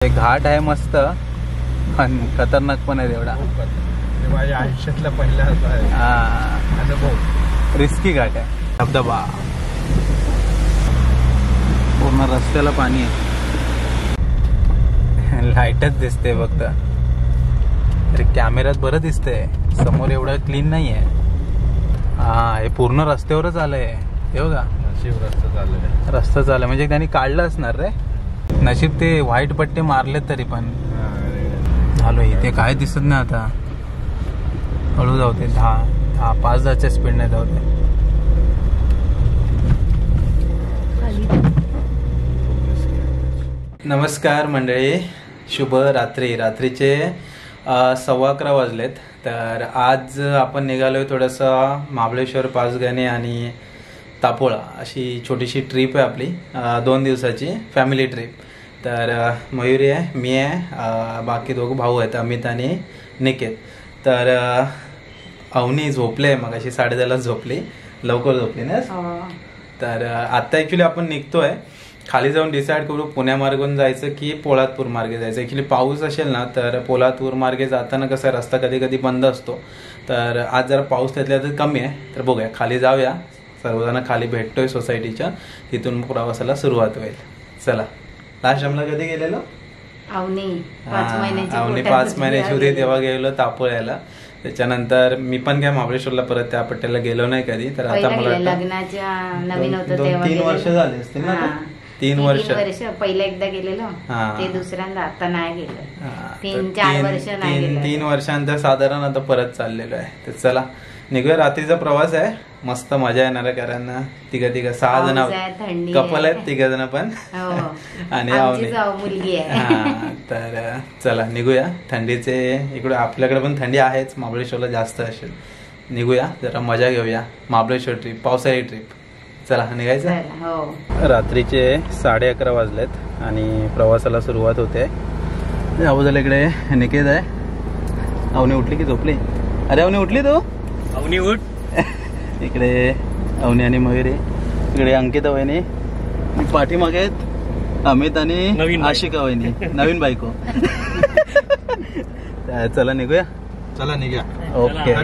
घाट आहे मस्त पण खतरनाक पण आहे तेवढा. माझ्या आयुष्यातला पहिला अनुभव. रिस्की घाट आहे. धबधबा पूर्ण रस्त्याला पाणी आहे. लाईटच दिसते फक्त. अरे कॅमेऱ्यात बरं दिसतंय, समोर एवढं क्लीन नाही आहे. हा हे पूर्ण रस्त्यावरच आलंय हे बघा. नशीब रस्ता चाललाय. रस्ता चाललाय म्हणजे त्यांनी काढलं असणार रे. नशीब ते व्हाईट पट्टे मारले तरी पण झालो. इथे काय दिसत नाही आता. हळू जाऊते 5-10च्या स्पीडने जाऊते. नमस्कार मंडळी, शुभ रात्री. रात्रीचे 11:15 वाजलेत. तर आज आपण निघालोय थोडंसं महाबळेश्वर, पाचगणी आणि तापोळा अशी छोटीशी ट्रिप आहे आपली. 2 दिवसाची फॅमिली ट्रिप. तर मयुरी आहे, मी आहे, बाकी 2 भाऊ आहेत, अमित आणि निकेत. तर अवनी झोपले, मग अशी 10:30 झोपली, लवकर झोपली ना. तर आता ॲक्च्युली आपण निघतोय. खाली जाऊन डिसाईड करू पुण्या मार्गून जायचं की पोलादपूर मार्गे जायचं. ॲक्च्युली पाऊस असेल ना तर पोलादपूर मार्गे जाताना कसा रस्ता कधी कधी बंद असतो. तर आज जरा पाऊस त्यातल्या तर कमी आहे. तर बघूया, खाली जाऊया. सर्वजण खाली भेटतोय सोसायटीच्या. तिथून प्रवासाला सुरुवात होईल. चला. लास्ट टाइमला कधी गेलेलो? अवनी 5 महिन्याची होती तेव्हा गेलो तापोळ्याला. त्याच्यानंतर मी पण काय महाबळेश्वरला परत त्या पट्ट्याला गेलो नाही कधी. तर आता मला लग्नाच्या नवीन होतं तेव्हा 3 वर्ष झाले असतील ना. 3 वर्ष पहिला एकदा गेलेलो, ते दुसऱ्यांदा आता नाही गेलो. 3-4 वर्ष नाही गेलो. 3 वर्षानंतर साधारण आता परत चाललेलो आहे. तर चला निघूया. रात्रीचा प्रवास आहे, मस्त मजा येणार आहे. कारण तिघं 6 जण कपल आहेत, 3 जण पण आणि मुलगी आहे. तर चला निघूया. थंडीचे इकडे आपल्याकडे पण थंडी आहेच, महाबळेश्वरला जास्त असेल. निघूया, जरा मजा घेऊया. महाबळेश्वर ट्रिप, पावसाळी ट्रिप. चला निघायचं. रात्रीचे 11:30 वाजलेत आणि प्रवासाला सुरुवात होते. अवजला इकडे निकेत आहे. अवनी उठली की झोपली? अरे अवनी उठली तू? अवनी उठ. इकडे अवनी आणि मयुरी, इकडे अंकिता वहिनी, पाठीमागे आहेत अमित आणि आशिका वहिनी, नवीन बायको. चला निघूया. चला निघूया. ओके.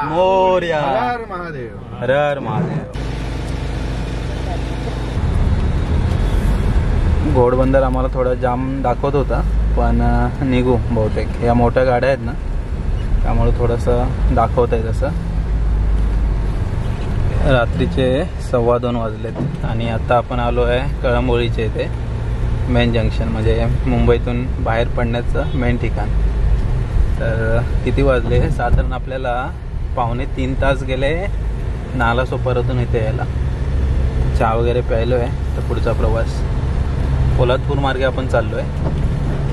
मोरया. हर महादेव. हर हर महादेव. घोडबंदर आम्हाला थोडा जाम दाखवत होता, पण निघू बहुतेक. या मोठ्या गाड्या आहेत ना, त्यामुळे थोडंसं दाखवत आहे तसं. रात्रीचे 2:15 वाजलेत आणि आता आपण आलो आहे कळंबोळीच्या इथे. मेन जंक्शन म्हणजे मुंबईतून बाहेर पडण्याचं मेन ठिकाण. तर किती वाजले? साधारण आपल्याला 2.25-3 तास गेले नालासोपारातून इथे यायला. चहा वगैरे प्यायलो आहे. तर पुढचा प्रवास पोलादपूर मार्गे आपण चाललो आहे.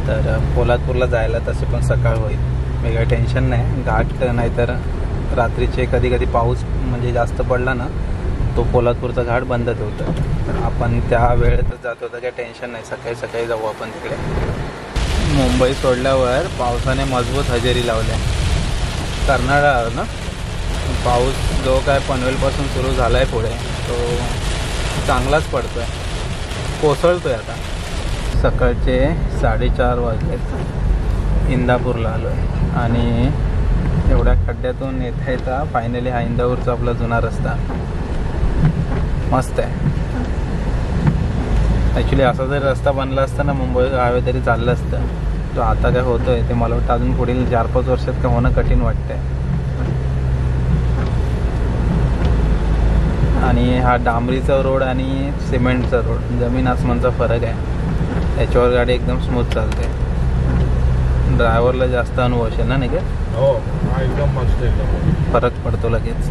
तर पोलादपूरला जायला तसे पण सकाळ होईल, मी काही टेन्शन नाही. घाट नाहीतर रात्रीचे कधी कधी पाऊस म्हणजे जास्त पडला ना, तो पोलादपूरचा घाट बंद ठेवतो. तर आपण त्या वेळेतच जातो, तर काही टेन्शन नाही. सकाळी सकाळी जाऊ आपण तिकडे. मुंबई सोडल्यावर पावसाने मजबूत हजेरी लावल्या. कर्नाटक ना पाऊस जो काय पनवेलपासून सुरू झाला आहे पुढे, तो चांगलाच पडतो आहे, कोसळतो आहे आता. सकाळचे 4:30 वाजलेत. इंदापूरला आलो आहे आणि एवढ्या खड्ड्यातून येता फायनली हा इंदापूरचा आपला जुना रस्ता मस्त आहे. ॲक्च्युली असा जरी रस्ता बनला असता ना मुंबई हायवे तरी चाललं असतं. तो आता काय होतोय ते मला वाटतं अजून पुढील 4-5 वर्षात काय होणं कठीण वाटतंय. आणि हा डांबरीचा रोड आणि सिमेंटचा रोड, जमीन आसमानचा फरक आहे. त्याच्यावर गाडी एकदम स्मूथ चालते. ड्रायव्हरला जास्त अनुभव असेल ना नाही का? हो, एकदम मस्त. एकदम फरक पडतो लगेच.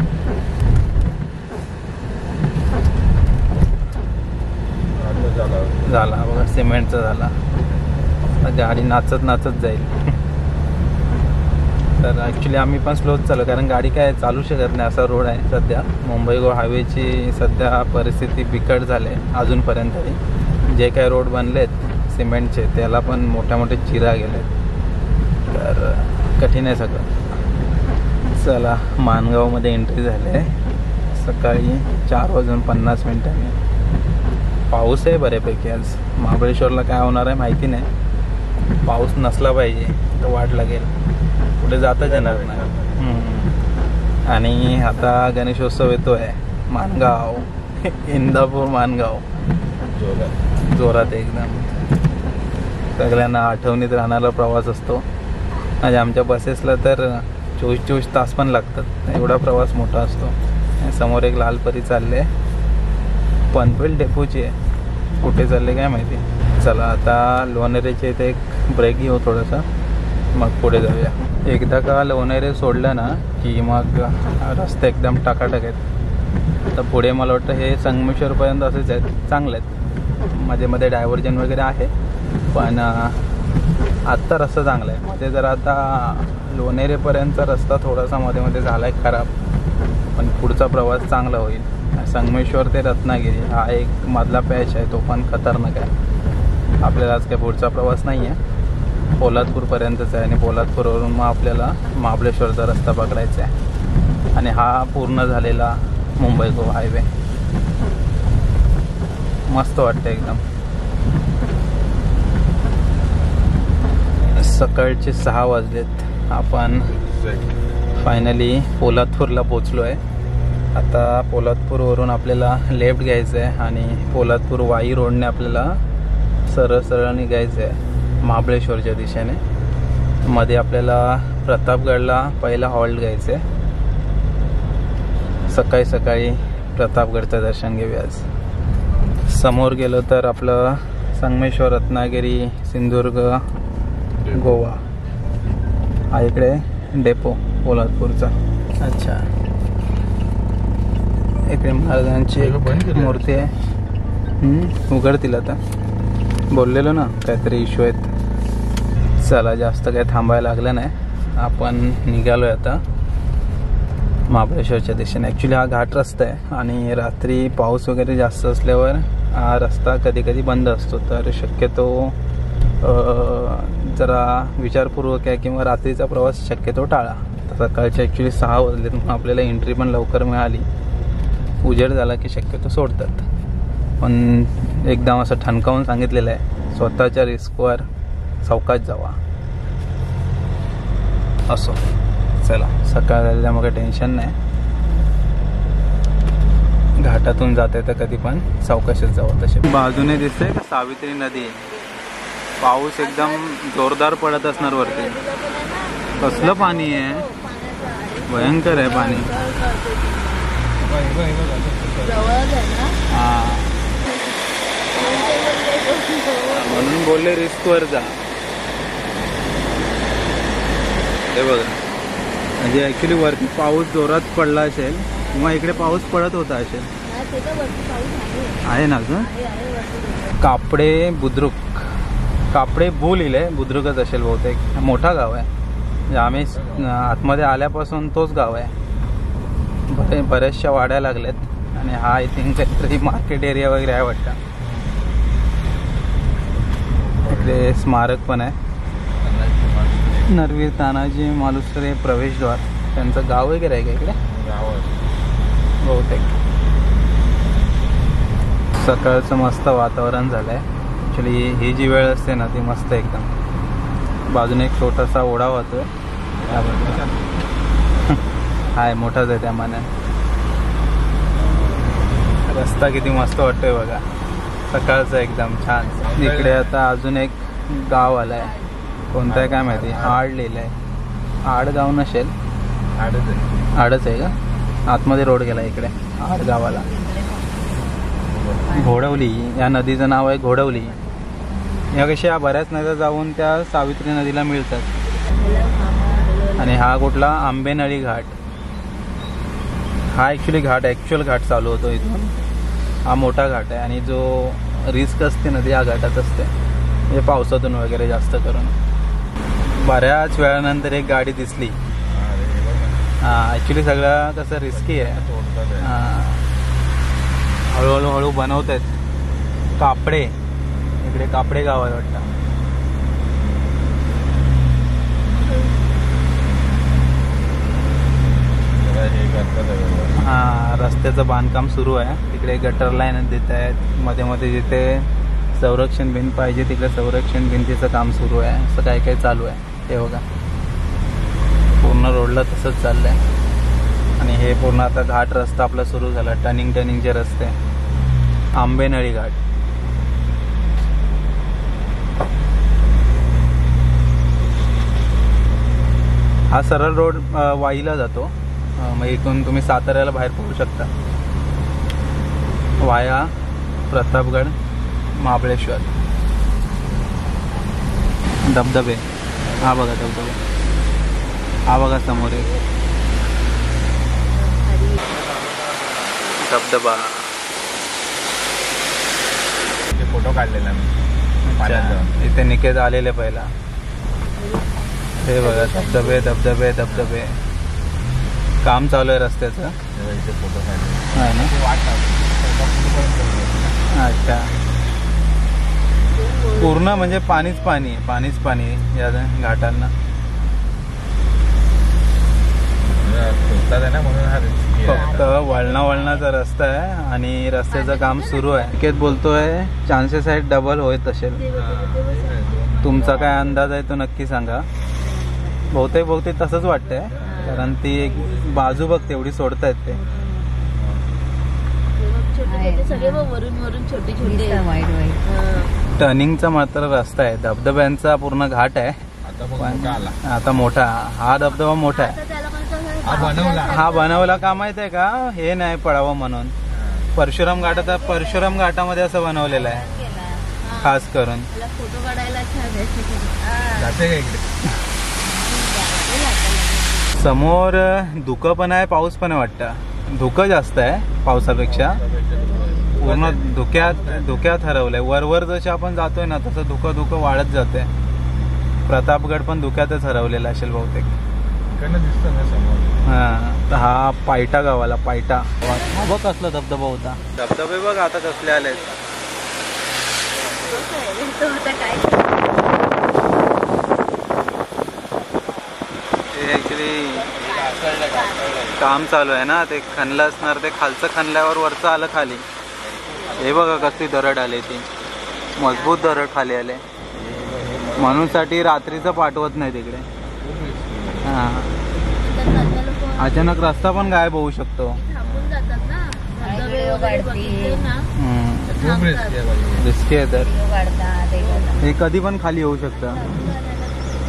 झाला बघा, सिमेंटचा झाला. गाडी नाचत नाचत जाईल. तर ॲक्च्युली आम्ही पण स्लोच चालू, कारण गाडी काय चालू शकत नाही असा रोड आहे सध्या. मुंबई गोवा हायवेची सध्या परिस्थिती बिकट झाली आहे अजूनपर्यंत तरी. जे काही रोड बनलेत सिमेंटचे त्याला पण मोठ्या मोठे चिरा गेलेत. तर कठीण आहे सगळं. चला माणगावमध्ये एंट्री झाली आहे. सकाळी 4:50 पाऊस आहे बऱ्यापैकी आज. महाबळेश्वरला काय होणार आहे माहिती नाही. पाऊस नसला पाहिजे तर वाट लागेल, पुढे जाताच येणार नाही. आणि आता गणेशोत्सव येतो आहे. माणगाव, इंदापूर माणगाव जोरात एकदम सगळ्यांना आठवणीत राहणारा प्रवास असतो. म्हणजे आमच्या बसेसला तर 24 तास पण लागतात, एवढा प्रवास मोठा असतो. समोर एक लालपरी चालले, पनवेल डेपोची आहे, कुठे चालले काय माहिती. चला आता लोणेरेच्या इथे एक ब्रेक घेऊ थोडासा, मग पुढे जाऊया. एकदा का लोणेरे सोडलं ना की मग रस्ते एकदम टाकाटाक आहेत. तर पुढे मला वाटतं हे संगमेश्वरपर्यंत असेच आहेत, चांगले आहेत. मध्ये मध्ये डायव्हर्जन वगैरे आहे, पण आत्ता रस्ता चांगला आहे. मध्ये जर आता लोणेरेपर्यंतचा रस्ता थोडासा मध्ये मध्ये झाला आहे खराब, पण पुढचा प्रवास चांगला होईल. संगमेश्वर ते रत्नागिरी हा एक मधला पॅच आहे, तो पण खतरनाक आहे. आपल्याला आज काही पुढचा प्रवास नाही आहे, पोलादपूरपर्यंतच आहे. आणि पोलादपूरवरून मग आपल्याला महाबळेश्वरचा रस्ता पकडायचा आहे. आणि हा पूर्ण झालेला मुंबई गोवा हायवे मस्त वाटतं एकदम. सकाळचे 6 वाजलेत. आपण फायनली पोलादपूरला पोचलो आहे. आता पोलादपूरवरून आपल्याला लेफ्ट घ्यायचं आहे आणि पोलादपूर वाई रोडने आपल्याला सरळ सरळ निघायचं आहे महाबळेश्वरच्या दिशेने. मध्ये आपल्याला प्रतापगडला पहिला हॉल्ट घ्यायचं आहे. सकाळी सकाळी प्रतापगडचं दर्शन घेऊया आज. समोर गेलो तर आपलं संगमेश्वर, रत्नागिरी, सिंधुदुर्ग, गोवा हा इकडे डेपो पोलादपूरचा. अच्छा, इकडे महाराजांची मूर्ती आहे. उघडतील आता, बोललेलो ना काहीतरी इश्यू आहेत. चला जास्त काही थांबायला लागलं नाही, आपण निघालो आहे आता महाबळेश्वरच्या दिशेने. ॲक्च्युली हा घाट रस्ता आहे आणि रात्री पाऊस वगैरे जास्त असल्यावर हा रस्ता कधी कधी बंद असतो. तर शक्यतो जरा विचारपूर्वक आहे किंवा रात्रीचा प्रवास शक्यतो टाळा. सकाळचे ॲक्च्युली 6 वाजले, मग आपल्याला एंट्री पण लवकर मिळाली. उजेड झाला की शक्यतो सोडतात, पण एकदम असं ठणकावून सांगितलेलं आहे स्वतःच्या रिस्कवर सावकाश जावा असो. चला सकाळ झालेल्या मग टेन्शन नाही, घाटातून जाते तर कधी पण सावकाशच जावं. तसे बाजूने दिसतंय का सावित्री नदी. पाऊस एकदम जोरदार पडत असणार वरती. कसलं पाणी आहे, भयंकर आहे पाणी. हा म्हणून बोलले रिस्कवर जा. हे बघा, म्हणजे ॲक्च्युली वरती पाऊस जोरात पडला असेल किंवा इकडे पाऊस पडत होता असेल. आहे ना ग. कापडे बुद्रुक, कापडे बू लिहिले, बुद्रुकच असेल बहुतेक. मोठा गाव आहे, म्हणजे आम्ही आतमध्ये आल्यापासून तोच गाव आहे. बऱ्याचशा वाड्या लागल्यात आणि हा आय थिंक काहीतरी मार्केट एरिया वगैरे आहे वाटतं. इकडे स्मारक पण आहे, नरवीर तानाजी मालुसरे प्रवेशद्वार. त्यांचं गाव वगैरे आहे का इकडे बहुतेक. सकाळचं मस्त वातावरण झालं आहे. ॲक्च्युली ही जी वेळ असते ना ती मस्त एकदम. बाजूने एक छोटासा ओढा वाहतोय, हाय मोठाच आहे त्या मानाने. रस्ता किती मस्त वाटतोय बघा, सकाळचं एकदम छान. इकडे आता अजून एक गाव आलंय, कोणतं आहे काय माहिती. आड लिहिलंय, आड गाव नसेल, आडच आहे का. आतमध्ये रोड गेला इकडे आड गावाला. घोडवली या नदीचं नाव आहे, घोडवली. या कशा बऱ्याच नद्या जाऊन त्या सावित्री नदीला मिळतात. आणि हा कुठला आंबेनळी घाट, हा ॲक्च्युली घाट, ॲक्च्युअल घाट चालू होतो इथून. हा मोठा घाट आहे आणि जो रिस्क असते नदी या घाटात असते, म्हणजे पावसातून वगैरे जास्त करून. बऱ्याच वेळानंतर एक गाडी दिसली. हां ॲक्च्युली सगळं कसं रिस्की आहे. हळूहळू हळू बनवत आहेत. कापडे, इकडे कापडे गाव आहे वाटतं. हां रस्त्याचं बांधकाम सुरू आहे. तिकडे गटर लाईन देत आहेत. मध्ये मध्ये जिथे संरक्षण भिंत पाहिजे तिकडे संरक्षण भिंतीचं काम सुरू आहे, असं काय काय चालू आहे. हे बघा पूर्ण रोडला तसंच चाललंय. आणि हे पूर्ण आता घाट रस्ता आपला सुरू झाला, टर्निंगचे रस्ते. आंबेनळी घाट. हा सरळ रोड वाईला जातो. मग इथून तुम्ही साताऱ्याला बाहेर पडू शकता वाया प्रतापगड, महाबळेश्वर. धबधबे, हा बघा धबधबे, हा बघा समोर एक धबधबा. फोटो काढलेला मी. इथे निकेत आलेले पहिला. हे बघा धबधबे धबधबे धबधबे. काम चालू आहे रस्त्याचं. इथे फोटो काढले. आहे ना. अच्छा, पूर्ण म्हणजे पाणीच पाणी आहे, पाणीच पाणी या घाटांना. फक्त वळणाचा रस्ता आहे आणि रस्त्याचं काम सुरू आहे. निकेत बोलतोय चान्सेस आहेत डबल होत असेल. तुमचा काय अंदाज आहे तो नक्की सांगा. बहुतेक तसंच वाटतंय, कारण ती एक बाजू बघ तेवढी सोडतायत ते. टर्निंगचा मात्र रस्ता आहे, धबधब्यांचा पूर्ण घाट आहे. आता मोठा हा धबधबा मोठा आहे. हा बनवला का माहित आहे का? हे नाही पडावं म्हणून. परशुराम घाटामध्ये असं बनवलेलं आहे खास करून. फोटो काढायला समोर धुकं पण आहे, पाऊस पण आहे वाटतं. धुकं जास्त आहे पावसापेक्षा. पूर्ण धुक्यात हरवलंय. वर जसे आपण जातोय ना तसं धुकं वाढत जाते. प्रतापगड पण धुक्यातच हरवलेला असेल बहुतेक. हा, हा पायटा गावाला पायटा. बघ कसला धबधबा होता. धबधबे बघ आता कसले आले. ऍक्च्युली काम चालू आहे ना, ते खणलं असणार. ते खालचं खणल्यावर वरचं आलं खाली. हे बघा कसली दरड आली, ती मजबूत दरड खाली आले. म्हणून साठी रात्रीचं पाठवत नाही तिकडे. हा, अचानक रस्ता पण गायब होऊ शकतो. रिस्की आहे तर हे कधी पण खाली होऊ शकतं.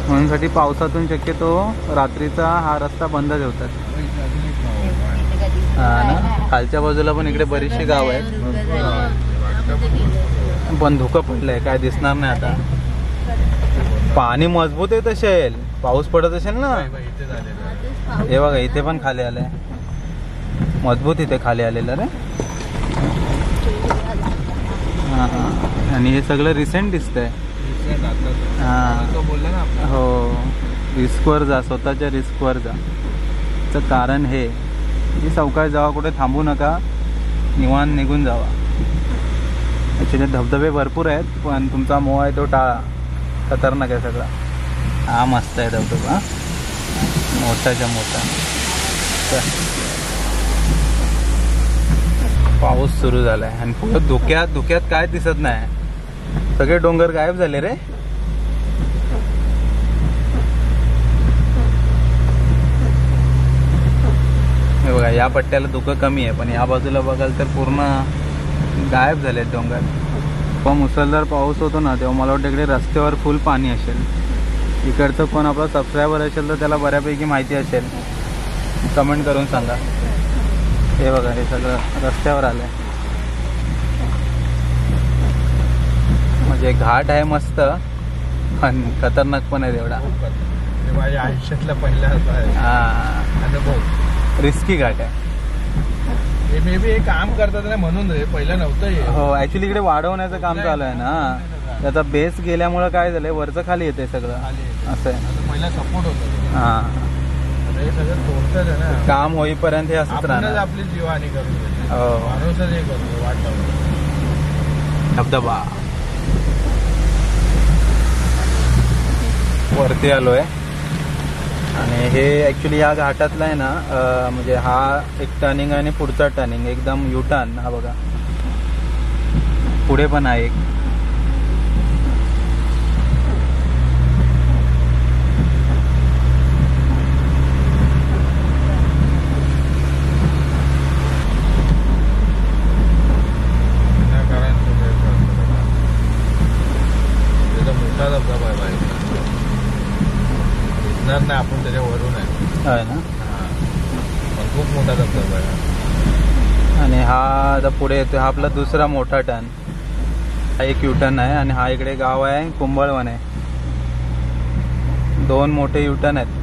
म्हणून साठी पावसातून शक्यतो रात्रीचा हा रस्ता बंद ठेवतात. हा ना, खालच्या बाजूला पण इकडे बरीचशी गाव आहेत, पण धुकं पडलंय, काय दिसणार नाही आता. पाणी मजबूत येत असेल, पाऊस पडत असेल ना. हे बघा इथे पण खाली आलंय, मजबूत इथे खाली आलेलं रे. हा, आणि हे सगळं रिसेंट दिसतंय. हा हो, रिस्कवर जा, स्वतःच्या रिस्कवर जा. तर कारण हे सावकाश जावा, कुठे थांबू नका, निवांत निघून जावा. ॲक्च्युली धबधबे भरपूर आहेत, पण तुमचा मोह आहे तो टाळा. खतरनाक आहे सगळा. हा मस्त आहे धबधबा, मोठाच्या मोठा. पाऊस सुरू झालाय आणि पुढं धुक्यात काय दिसत नाही. सगळे डोंगर गायब झाले रे. हे बघा या पट्ट्याला धुकं कमी आहे, पण या बाजूला बघाल तर पूर्ण गायब झाले डोंगर. पण मुसळधार पाऊस होतो ना तेव्हा मला वाटतं इकडे रस्त्यावर फुल पाणी असेल. इकडचं कोण आपला सबस्क्रायबर असेल तर त्याला बऱ्यापैकी माहिती असेल, कमेंट करून सांगा. हे बघा हे सगळं रस्त्यावर आलंय. म्हणजे घाट आहे मस्त, पण खतरनाक पण आहे तेवढा. माझ्या आयुष्यातला पहिला अनुभव. रिस्की घाट आहे. मे बी हे काम करतात ना म्हणून रे, पहिलं नव्हतं. हो, ऍक्च्युली इकडे वाढवण्याचं काम चालू आहे ना. त्याचा बेस गेल्यामुळे काय झालंय, वरचं खाली येते सगळं असं आहे. पहिला सपोर्ट होता. हा, हे सगळं तोडतात आहे ना. काम होईपर्यंत हे असंच राहणार. आपली जीवहानी करून हो, माणूसच हे करतो, वाट लावतो. धबधबा वरती आलोय. आणि हे ॲक्च्युली या घाटातला आहे ना, म्हणजे हा एक टर्निंग आणि पुढचा टर्निंग एकदम यू टर्न. हा बघा पुढे पण आहे एक. धबधबा आहे बाईकला. दिसणार नाही आपण त्याच्यावरून आहे ना. पण खूप मोठा धबधबा आहे. आणि हा आता पुढे येतो, हा आपला दुसरा मोठा टर्न. हा एक युटर्न आहे आणि हा इकडे गाव आहे कुंभळवण आहे. 2 मोठे युटर्न आहेत,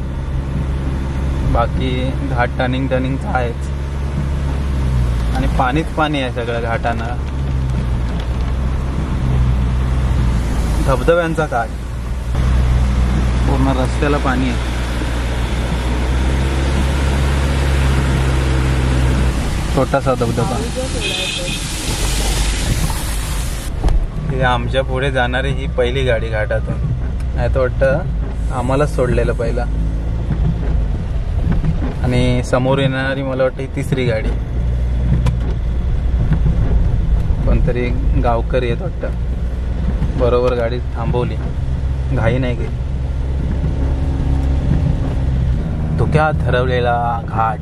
बाकी घाट टर्निंग आहेच. आणि पाणीच पाणी आहे सगळं घाटांना. धबधब्यांचा काठ, पूर्ण रस्त्याला पाणी आहे. छोटासा धबधबा. हे आमच्या पुढे जाणारी ही पहिली गाडी घाटातून. नाही तर वाटतं आम्हालाच सोडलेलं पहिला. आणि समोर येणारी मला वाटतं ही तिसरी गाडी. कोणतरी गावकरी येत वाटतं. बरोबर गाडी थांबवली, घाई नाही गेली. धुक्यात ठरवलेला घाट.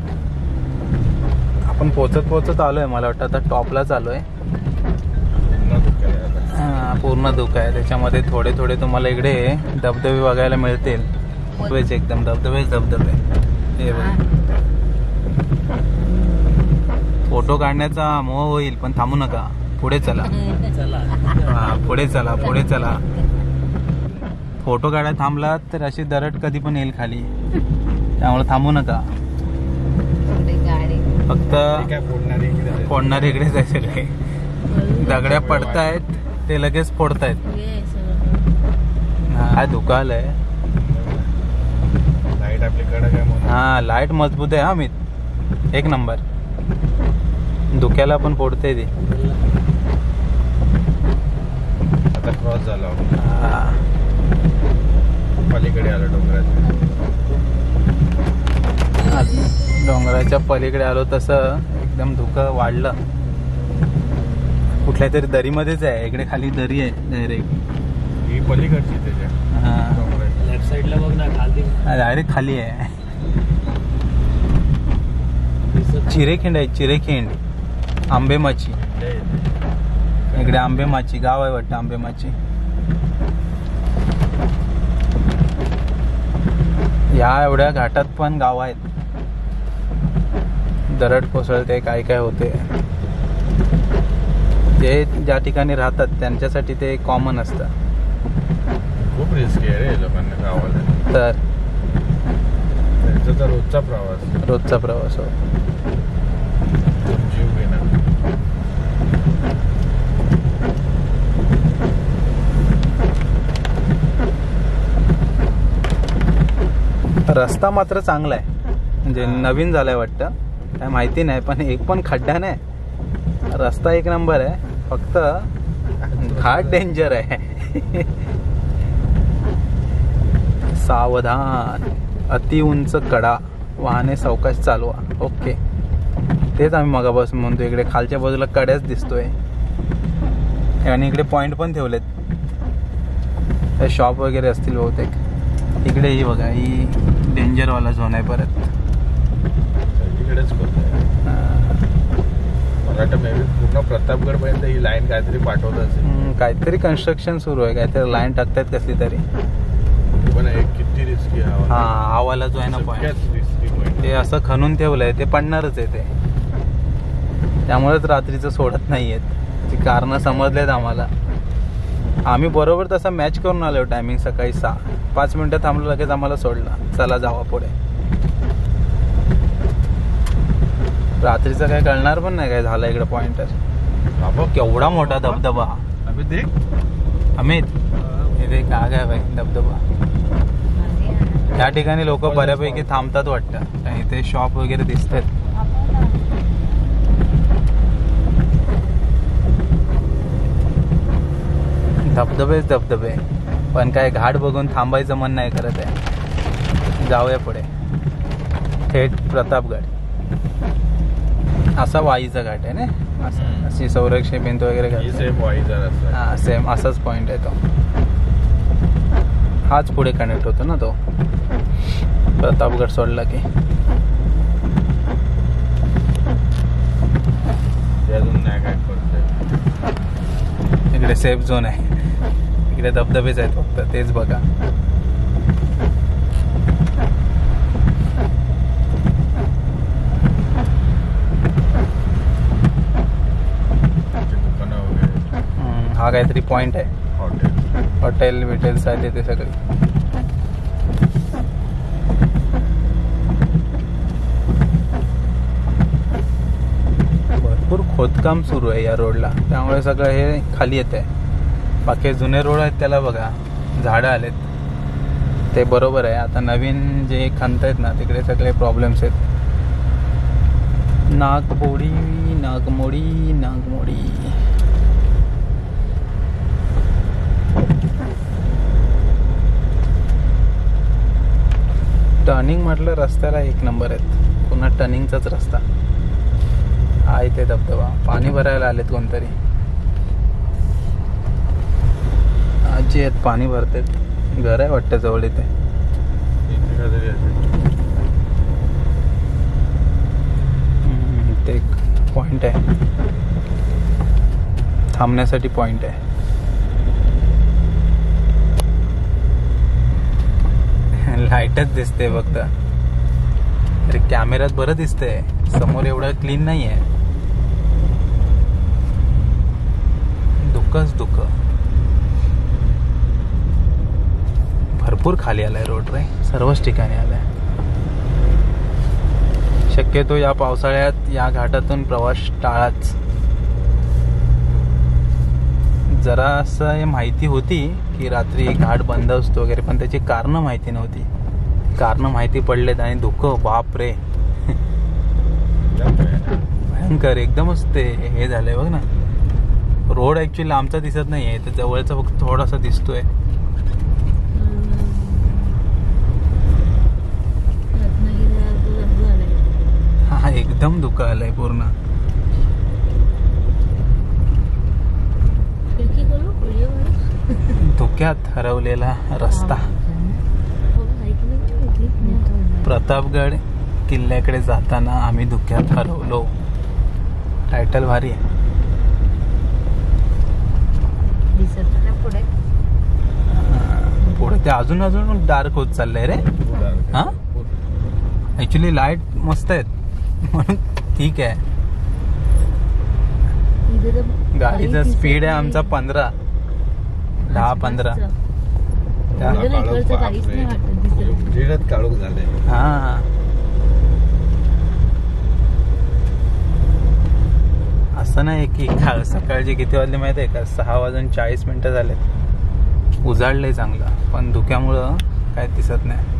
आपण पोचत आलोय. मला वाटतं आता टॉपला चालूय. पूर्ण धुका आहे. त्याच्यामध्ये थोडे तुम्हाला इकडे धबधबे बघायला मिळतील. एकदम धबधबे. हे बघ, फोटो काढण्याचा मोह होईल, पण थांबू नका. पुढे चला. पुढे चला. फोटो काढायला थांबलात तर अशी दरड कधी पण येईल खाली, त्यामुळे थांबू नका. फक्त फोडणारे इकडे जायचे रे. दगड्या पडतायत ते लगेच फोडतायत. हा धुका आलाय. लाईट आपल्याकडे काय? हा लाईट मजबूत आहे. हा मी एक नंबर. धुक्याला पण फोडते ती. आता क्रॉस झाला. पलीकडे आलो डोंगराच्या पलीकडे आलो तसं एकदम धुकं वाढलं. कुठल्या तरी दरीमध्येच आहे. इकडे खाली दरी आहे डायरेक्ट. ही पलीकडची त्याच्या लेफ्ट साईडला बघ ना, खाली डायरेक्ट खाली आहे. चिरेखिंड आहे. चिरेखिंड आंबेमाची. इकडे आंबेमाची गाव आहे वाटतं. आंबेमाची. या एवढ्या घाटात पण गाव आहेत. दरड कोसळते, काय होते. जे ज्या ठिकाणी राहतात त्यांच्यासाठी ते कॉमन असतं. खूप रिस्की आहे रे लोकांना गावाला. तर त्यांचा तर रोजचा प्रवास हो. जीव घेणार. रस्ता मात्र चांगला आहे. म्हणजे नवीन झालाय वाटतं, काय माहिती नाही. पण एक पण खड्डा नाही. रस्ता एक नंबर आहे. फक्त घाट डेंजर आहे. सावधान. अति उंच कडा. वाहने सावकाश चालवा. ओके. तेच आम्ही मगापासून म्हणतो. इकडे खालच्या बाजूला कड्याच दिसतोय. आणि इकडे पॉइंट पण ठेवलेत. शॉप वगैरे असतील बहुतेक. इकडे ही बघा, ही डेंजरवाला झोन आहे परत. इकडेच पूर्ण प्रतापगड पर्यंत ही लाईन काहीतरी पाठवत असेल. काहीतरी कन्स्ट्रक्शन सुरू आहे. काहीतरी लाईन टाकतायत कसली तरी. पण किती रिस्की हा हवाला जो आहे ना पॉइंट, ते असं खणून ठेवलंय. ते पडणारच आहे ते. त्यामुळेच रात्रीचं सोडत नाहीयेत. ती कारणं समजलेत आम्हाला. आम्ही बरोबर तसा मॅच करून आलो. टायमिंग सकाळी 6. 5 मिनिटं थांबलो, लगेच आम्हाला सोडला. चला जावा पुढे. रात्रीचं काय कळणार पण नाही काय झालं इकडे पॉइंटर. केवढा मोठा धबधबा. अमित इथे काय काय भाई धबधबा. या ठिकाणी लोक बऱ्यापैकी थांबतात वाटतं. इथे शॉप वगैरे दिसतात. धबधबे. पण काय घाट बघून थांबायचं मन नाही करत आहे. जाऊया पुढे. थेट प्रतापगड. असा वाईचा घाट आहे ना. अशी संरक्षण भिंत वगैरे. सेम वाईचा रस्ता. हा सेम असाच पॉइंट आहे तो. हाच पुढे कनेक्ट होतो ना तो प्रतापगड सोडला की. अजून नाही काय करतोय. इकडे सेफ झोन आहे. इकडे धबधबेच आहेत फक्त, तेच बघा. हा काहीतरी पॉइंट आहे, हॉटेल बिटेल्स आहेत ते सगळे. भरपूर खोदकाम सुरू आहे या रोडला, त्यामुळे सगळं हे खाली येत आहे. बाकी जुने रोड आहेत त्याला बघा झाडं आलेत, ते बरोबर आहे. आता नवीन जे खणतायत ना तिकडे सगळे प्रॉब्लेम्स आहेत. नागमोडी नागमोडी नागमोडी. टर्निंग म्हटलं रस्त्याला एक नंबर आहेत, पुन्हा टर्निंगचाच रस्ता आहे. ते धबधबा पाणी भरायला आलेत कोणतरी, आजी आहेत पाणी भरतात. घर आहे वाटतं जवळ इथे. ते एक पॉइंट आहे, थांबण्यासाठी पॉइंट आहे. लाईटच दिसते फक्त, अरे कॅमेऱ्यात बरं दिसतंय, समोर एवढं क्लीन नाही आहे. दुःखच दुःख. भरपूर खाली आलाय रोड रे, सर्वच ठिकाणी आलाय. शक्यतो या पावसाळ्यात या घाटातून प्रवास टाळाच. जरा असं माहिती होती की रात्री घाट बंद असतो वगैरे, पण त्याची कारणं माहिती नव्हती. कारणं माहिती पडलेत आणि धुकं बाप रे भयंकर एकदमच ते हे झालंय बघ ना. रोड ऍक्च्युअली आमचा दिसत नाहीये, तर जवळचा फक्त थोडासा दिसतोय. हा एकदम धुकं आलंय पूर्ण. धुक्यात हरवलेला रस्ता. प्रतापगड किल्ल्याकडे जाताना आम्ही धुक्यात हरवलो. टायटल भारी आहे. पुढे ते अजून अजून डार्क होत चाललंय रे. हा ऍक्च्युली लाईट मस्त आहेत म्हणून ठीक आहे. गाडीचा स्पीड आहे आमचा 10-15. काळोख झाले. हा असं नाही की सकाळचे किती वाजले माहिती आहे का? 6:40 झालेत. उजाडलंय चांगलं, पण धुक्यामुळं काय दिसत नाही.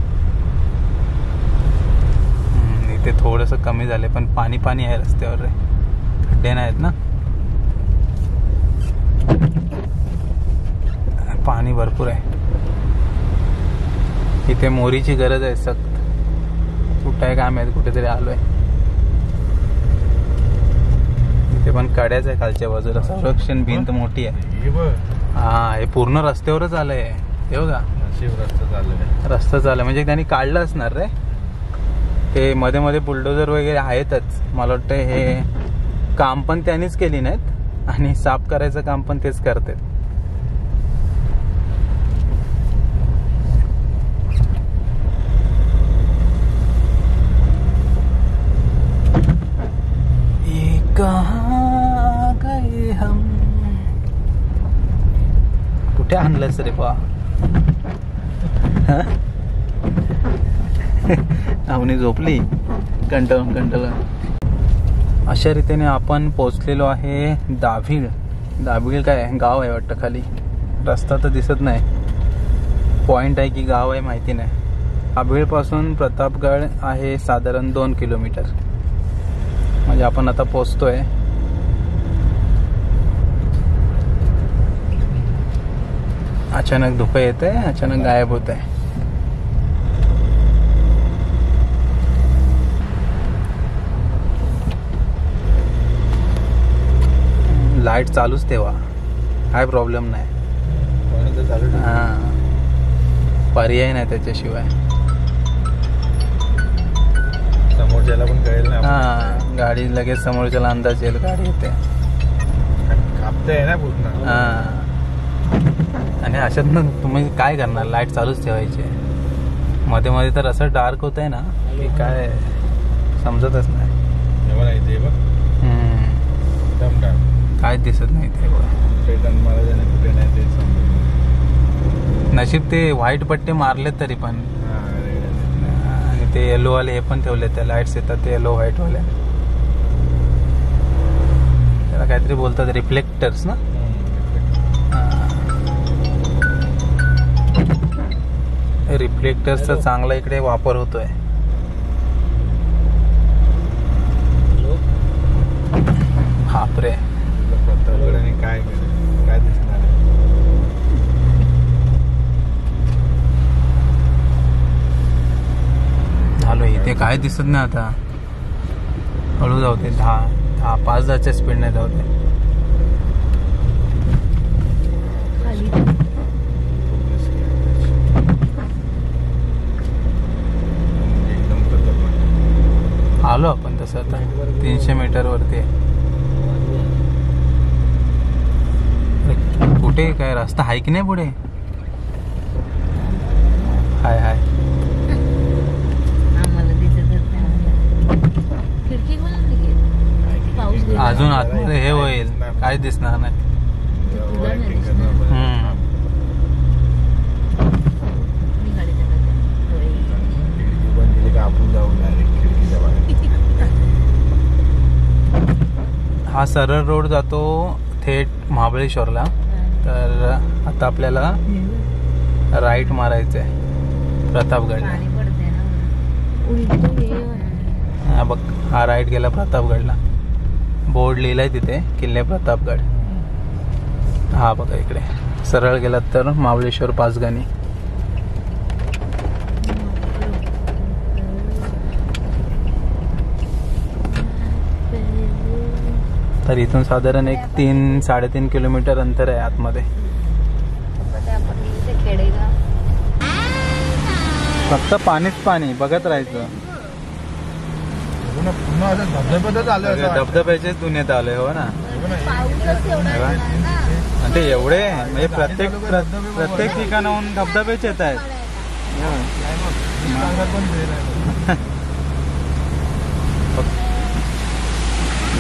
इथे थोडस कमी झालंय, पण पाणी पाणी आहे रस्त्यावर रे. खड्डे नाहीत ना, पाणी भरपूर आहे. इथे मोरीची गरज आहे सक्त. कुठं आहे काय माहिती, कुठेतरी आलोय. इथे पण कड्याच आहे खालच्या बाजूला. संरक्षण भिंत मोठी आहे. हा हे पूर्ण रस्त्यावरच आलंय. हे बघा रस्ता चाललाय म्हणजे त्यांनी काढलं असणार रे. ते मध्ये मध्ये बुलडोजर वगैरे आहेतच. मला वाटतं हे काम पण त्यांनीच केली नाहीत आणि साफ करायचं काम पण तेच करतात. कहाँ गए हम. कुठे आणलंस रे बा? आवनी झोपली कंटाळून. अशा रीतीने आपण पोचलेलो आहे दाभिळ. दाभिळ काय गाव आहे वाटतं खाली. रस्ता तर दिसत नाही. पॉइंट आहे की गाव आहे माहिती नाही. दाभिळ पासून प्रतापगड आहे साधारण 2 किलोमीटर. म्हणजे आपण आता पोचतोय. अचानक धुकं येते, अचानक गायब होत आहे. लाईट चालूच ठेवा, काय प्रॉब्लेम नाही. हा पर्याय नाही त्याच्याशिवाय. समोरच्याला पण कळेल ना. हा गाडी लगेच समोरच्याला अंदाज येईल गाडी येते. कापते आहे ना पूर्ण. हा आणि अशातनं तुम्ही काय करणार, लाईट चालूच ठेवायची मध्ये मध्ये, तर असं डार्क होत आहे ना की काय समजतच नाही. काय दिसत नाही ते. नशीब ते व्हाईट पट्टे मारलेत तरी पण, आणि ते येलो वाले हे पण ठेवले, त्या लाईट्स येतात ते येलो व्हाईट वाले, त्याला काहीतरी बोलतात रिफ्लेक्टर्स ना. रिफ्लेक्टर्सचा चांगला इकडे वापर होतोय. बापरे, काय काय दिसणार झालो इथे, काय दिसत नाही आता. हळू जाऊ दे, 5-10च्या स्पीड नाही जाऊ दे. आलो आपण तसं आता 300 मीटर वरती. कुठे काय रस्ता आहे की नाही पुढे? हाय हाय. अजून आतमध्ये हे होईल, काय दिसणार नाही. हा सरळ रोड जातो थेट महाबळेश्वरला. तर आता आपल्याला राईट मारायचं आहे प्रतापगडला. हा बघ, हा राईट गेला प्रतापगडला. बोर्ड लिहिलाय तिथे किल्ले प्रतापगड. हा बघा इकडे सरळ गेलात तर महाबळेश्वर पाचगणी. तर इथून साधारण एक 3-3.5 किलोमीटर अंतर आहे आतमध्ये. फक्त पाणीच पाणी बघत राहायचं. धबधब्याचेच दुनियेत आलोय हो ना. ते एवढे म्हणजे प्रत्येक ठिकाणाहून धबधबेच येत आहेत.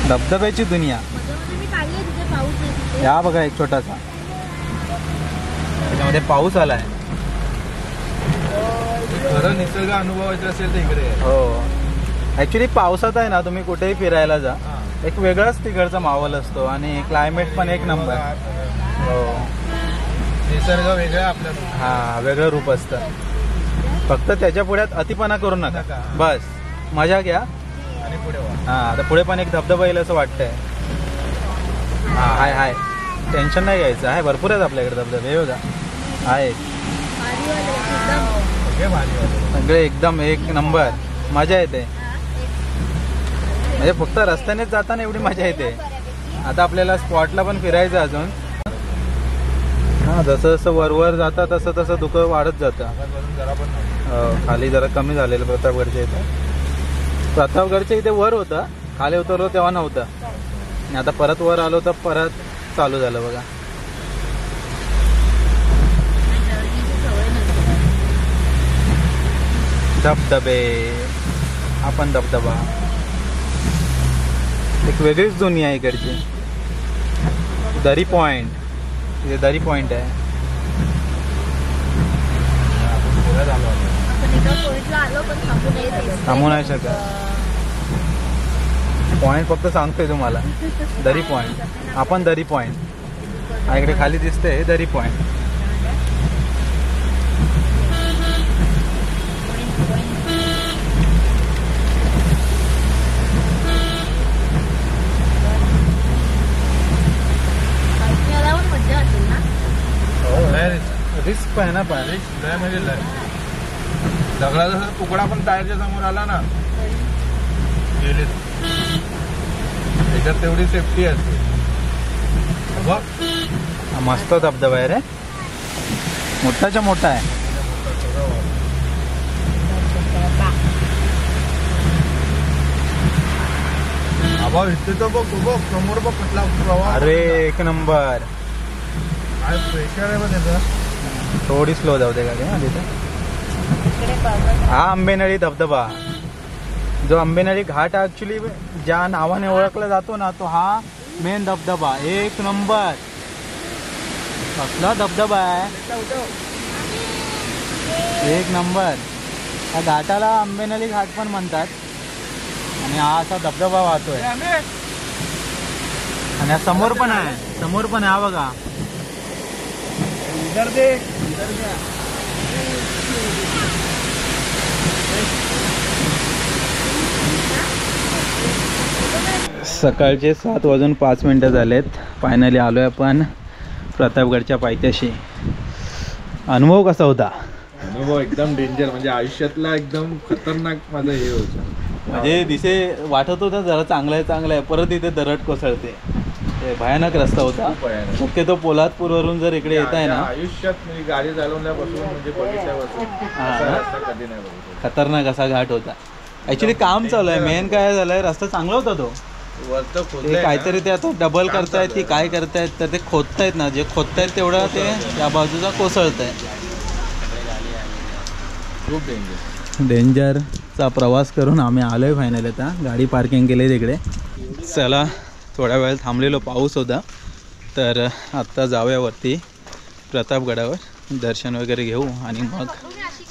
धबधब्याची दुनिया. या बघा एक छोटासा, त्याच्यामध्ये पाऊस आलाय. खरं निसर्ग अनुभवायचा असेल तर इकडे. हो, ऍक्च्युली पावसात आहे ना तुम्ही कुठेही फिरायला जा, एक वेगळाच तिकडचा माहोल असतो आणि क्लायमेट पण एक नंबर. हो, निसर्ग वेगळा आपल्या. हा, वेगळं रूप असतं. फक्त त्याच्या पुढ्यात अतिपणा करू नका, बस मजा घ्या आणि पुढे वा. हा, आता पुढे पण एक धबधबा येईल असं वाटतंय. हा, हाय हाय, टेन्शन नाही घ्यायचं. आहे भरपूर आहेत आपल्याकडे धबधबे. हे बघा आहे सगळे एकदम एक नंबर. मजा येते. म्हणजे फक्त रस्त्यानेच जाताना एवढी मजा येते. आता आपल्याला स्पॉटला पण फिरायचं अजून. हा, जसं जसं वरवर जातं तसं तसं धुकं वाढत जातं. खाली जरा कमी झालेलं प्रतापगडच्या इथे. प्रतापगडच्या इथे वर होतं, खाली उतरलो तेव्हा नव्हतं. आणि आता परत वर आलो तर परत चालू झालं बघा. धबधबे, आपण धबधबा, एक वेगळीच दुनिया आहे इकडची. दरी पॉइंट, इथे दरी पॉइंट आहे. थांबू नाही शकत. पॉइंट फक्त सांगतोय तुम्हाला, दरी पॉइंट. आपण दरी पॉइंट, इकडे खाली दिसते दरी पॉइंट. रिस्क आहे ना, पण रिस्क म्हणजे दगडाचा तुकडा पण टायरच्या समोर आला ना गेले. त्याच्यात तेवढी सेफ्टी असते. मस्त धबधबा आहे रे, मोठाच्या मोठा आहे. इथे तर बघ समोर बघ कुठला प्रवाह. अरे एक नंबर. काय प्रेशर आहे बघ त्याचं. थोडी स्लो जाऊ दे गाडी तिथे. हा आंबेनळी धबधबा, जो आंबेनळी घाट ऍक्च्युली ज्या नावाने ओळखला जातो ना, तो हा मेन धबधबा. एक नंबर कसला धबधबा आहे, एक नंबर. या घाटाला आंबेनळी घाट पण म्हणतात आणि हा असा धबधबा वाहतोय. आणि हा समोर पण आहे, समोर पण आहे हा बघा. सकाळचे 7:05 झालेत. फायनली आलोय आपण प्रतापगडच्या पायथ्याशी. अनुभव कसा होता? अनुभव एकदम डेंजर, म्हणजे आयुष्यातला एकदम खतरनाक माझं हे होतं. म्हणजे दिसे वाटत होतं जरा चांगलं आहे, परत इथे दरड कोसळते. ते भयानक रस्ता होता. शक्यतो पोलादपूरवरून जर इकडे येत आहे ना, आयुष्यात मी गाडी चालवण्यापासून म्हणजे बघितल्यापासून कधी नाही बघितलं. खतरनाक असा घाट होता. ऍक्च्युली काम चालू आहे. मेन काय झालंय, रस्ता चांगला होता तो. ते काहीतरी ते आता डबल करतायत की काय करतायत, तर ते खोदतायत ना, जे खोदतायत तेवढं ते या बाजूचा कोसळत आहे. खूप डेंजरचा प्रवास करून आम्ही आलोय फायनली. आता गाडी पार्किंग केली तिकडे. चला थोड्या वेळ थांबलेलो, पाऊस होता, तर आत्ता जाऊया वरती प्रतापगडावर, दर्शन वगैरे घेऊ आणि मग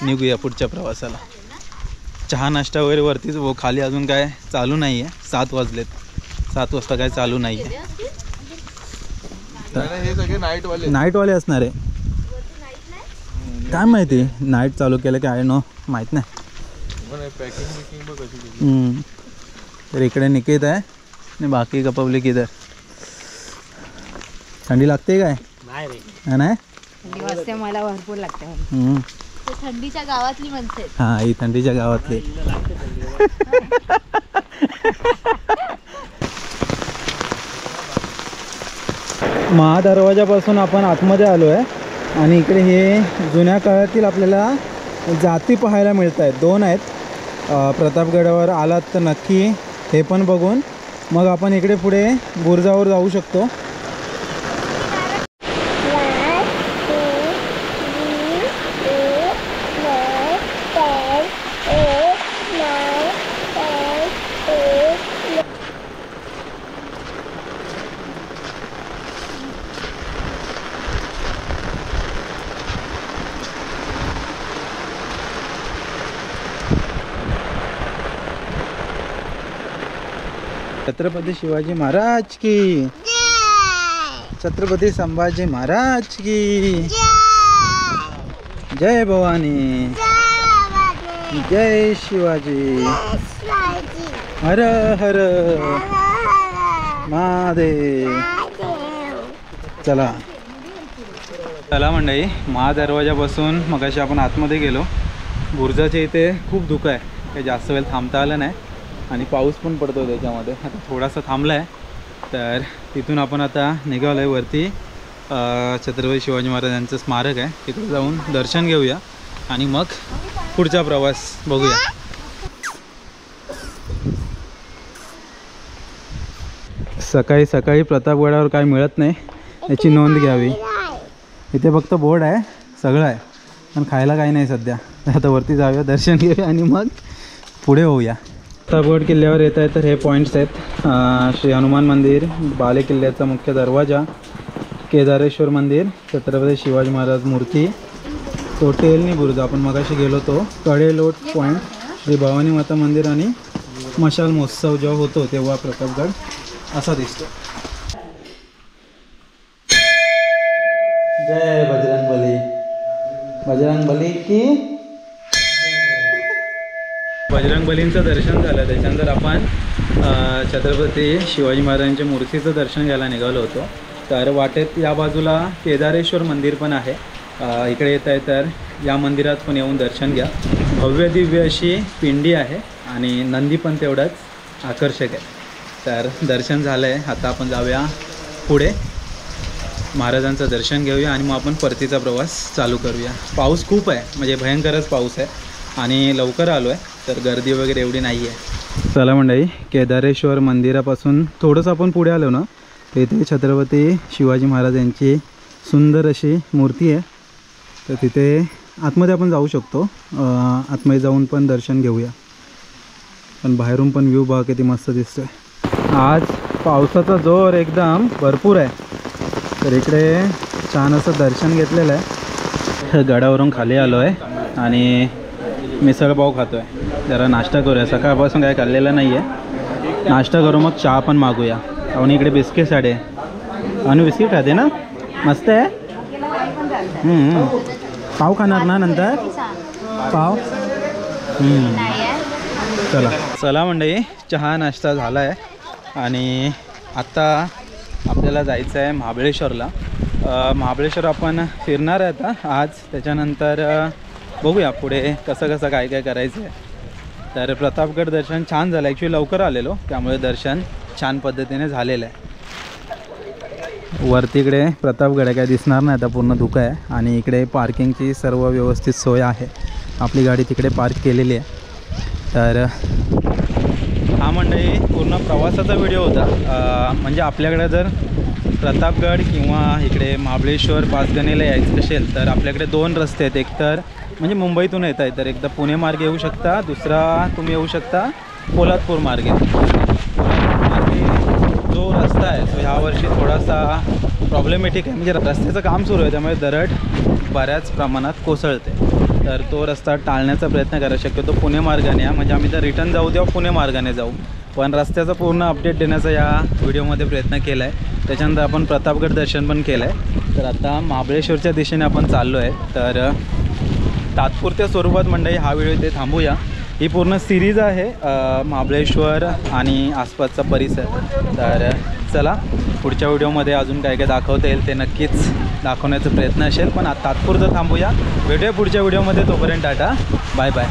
निघूया पुढच्या प्रवासाला. चहा नाश्ता वगैरे वरतीच, वो खाली अजून काय चालू नाही आहे. 7 वाजलेत, 7 वाजता काय चालू नाही आहे. हे सगळे नाईटवाले असणार आहे. काय माहिती नाईट चालू केलं काय नो माहीत नाही. तर इकडे निकेत आहे आणि बाकी का पब्लिक इधर. थंडी लागते काय? नाही थंडी वाजते मला, भरपूर लागते. थंडीच्या गावातली माणसे. हा, ही थंडीच्या गावातली. महादरवाजापासून आपण आतमध्ये आलो आहे आणि इकडे हे जुन्या काळातील आपल्याला जाती पाहायला मिळत आहेत. 2 आहेत. प्रतापगडावर आलात तर नक्की हे पण बघून मग आपण इकडे पुढे बुरुजावर जाऊ शकतो. छत्रपती शिवाजी महाराज की, छत्रपती संभाजी महाराज की जय भवानी, जय शिवाजी, हर हर महादेव. चला चला मंडळी, महादरवाजापासून मगाशी आपण आतमध्ये गेलो. बुरुजाच्या इथे खूप धुकं आहे, काही जास्त वेळ थांबता आलं नाही आणि पाऊस पण पडतो त्याच्यामध्ये. आता थोडासा थांबला आहे, तर तिथून आपण आता निघालो आहे वरती. छत्रपती शिवाजी महाराजांचं स्मारक आहे, तिकडे जाऊन दर्शन घेऊया आणि मग पुढचा प्रवास बघूया. सकाळी सकाळी प्रतापगडावर काय मिळत नाही याची नोंद घ्यावी. इथे फक्त बोर्ड आहे, सगळं आहे, पण खायला काही नाही सध्या. आता वरती जाऊया, दर्शन घेऊया आणि मग पुढे होऊया. प्रतापगड किल्ल्यावर येत आहे तर हे पॉईंट्स आहेत. श्री हनुमान मंदिर, बाले किल्ल्याचा मुख्य दरवाजा, केदारेश्वर मंदिर, छत्रपती शिवाजी महाराज मूर्ती, तोटेलनी बुरुज आपण मगाशी गेलो तो, कडेलोट पॉईंट, श्री भवानी माता मंदिर आणि मशाल महोत्सव जेव्हा होतो तेव्हा प्रतापगड असा दिसतो. जय बजरंगबली, बजरंगबली की. बजरंगबलींचं दर्शन झालं, त्याच्यानंतर आपण छत्रपती शिवाजी महाराजांच्या मूर्तीचं दर्शन घ्यायला निघालो होतो. तर वाटेत या बाजूला केदारेश्वर मंदिर पण आहे. इकडे येत आहे तर या मंदिरात पण येऊन दर्शन घ्या. भव्य दिव्य अशी पिंडी आहे आणि नंदी पण तेवढाच आकर्षक आहे. तर दर्शन झालं आहे, आता आपण जाऊया पुढे, महाराजांचं दर्शन घेऊया आणि मग आपण परतीचा प्रवास चालू करूया. पाऊस खूप आहे, म्हणजे भयंकरच पाऊस आहे आणि लवकर आलो आहे, तर गर्दी वगैरे एवढी नाही आहे. चला मंडळी, केदारेश्वर मंदिरापासून थोडंसं आपण पुढे आलो ना, तर इथे छत्रपती शिवाजी महाराजांची सुंदर अशी मूर्ती आहे. तर तिथे आतमध्ये आपण जाऊ शकतो. आतमध्ये जाऊन पण दर्शन घेऊया. पण बाहेरून पण व्ह्यू बघा किती मस्त दिसतोय. आज पावसाचा जोर एकदम भरपूर आहे. तर इकडे छान असं दर्शन घेतलेलं आहे. गडावरून खाली आलो आहे आणि मिसळपाव खातो आहे. जरा नाश्ता करूया. सकाळपासून काय खाल्लेलं नाही आहे. नाश्ता करू मग चहा पण मागूया. आणि इकडे बिस्किट साडे आणि बिस्किट खाते ना, मस्त आहे. पाव खाणार ना नंतर पाव. चला मंडळी, चहा नाश्ता झाला आहे आणि आता आपल्याला जायचं आहे महाबळेश्वरला. महाबळेश्वर आपण फिरणार आहे आता आज. त्याच्यानंतर बघूया पुढे कसं काय करायचं आहे. तर प्रतापगड दर्शन छान झालं. ॲक्च्युली लवकर आलेलो त्यामुळे दर्शन छान पद्धतीने झालेलं आहे. वरती इकडे प्रतापगड काय दिसणार नाही आता, पूर्ण धुकं आहे. आणि इकडे पार्किंगची सर्व व्यवस्थित सोय आहे. आपली गाडी तिकडे पार्क केलेली आहे. तर हा मंडळी पूर्ण प्रवासाचा व्हिडिओ होता. म्हणजे आपल्याकडे जर प्रतापगड किंवा इकडे महाबळेश्वर पाचगणीला यायचं असेल तर आपल्याकडे 2 रस्ते आहेत. एक तर म्हणजे मुंबईतून येत आहे तर एकदा पुणे मार्गे येऊ शकता, दुसरा तुम्ही येऊ शकता पोलादपूर मार्गे. जो रस्ता आहे तो ह्यावर्षी थोडासा प्रॉब्लेमॅटिक आहे. म्हणजे रस्त्याचं काम सुरू आहे त्यामुळे दरड बऱ्याच प्रमाणात कोसळते. तर तो रस्ता टाळण्याचा प्रयत्न करा. शक्यतो पुणे मार्गाने या. म्हणजे आम्ही जर रिटर्न जाऊ तेव्हा पुणे मार्गाने जाऊ. पण रस्त्याचा पूर्ण अपडेट देण्याचा या व्हिडिओमध्ये प्रयत्न केला आहे. त्याच्यानंतर आपण प्रतापगड दर्शन पण केलं आहे. तर आता महाबळेश्वरच्या दिशेने आपण चाललो आहे. तर तात्पुरत्या स्वरूपात मंडळी हा व्हिडिओ इथे थांबूया. ही पूर्ण सिरीज आहे महाबळेश्वर आणि आसपासचा परिसर. तर चला पुढच्या व्हिडिओमध्ये अजून काय दाखवता येईल ते नक्कीच दाखवण्याचा प्रयत्न असेल. पण तात्पुरतं थांबूया. भेटूया पुढच्या व्हिडिओमध्ये. तोपर्यंत टाटा, बाय बाय.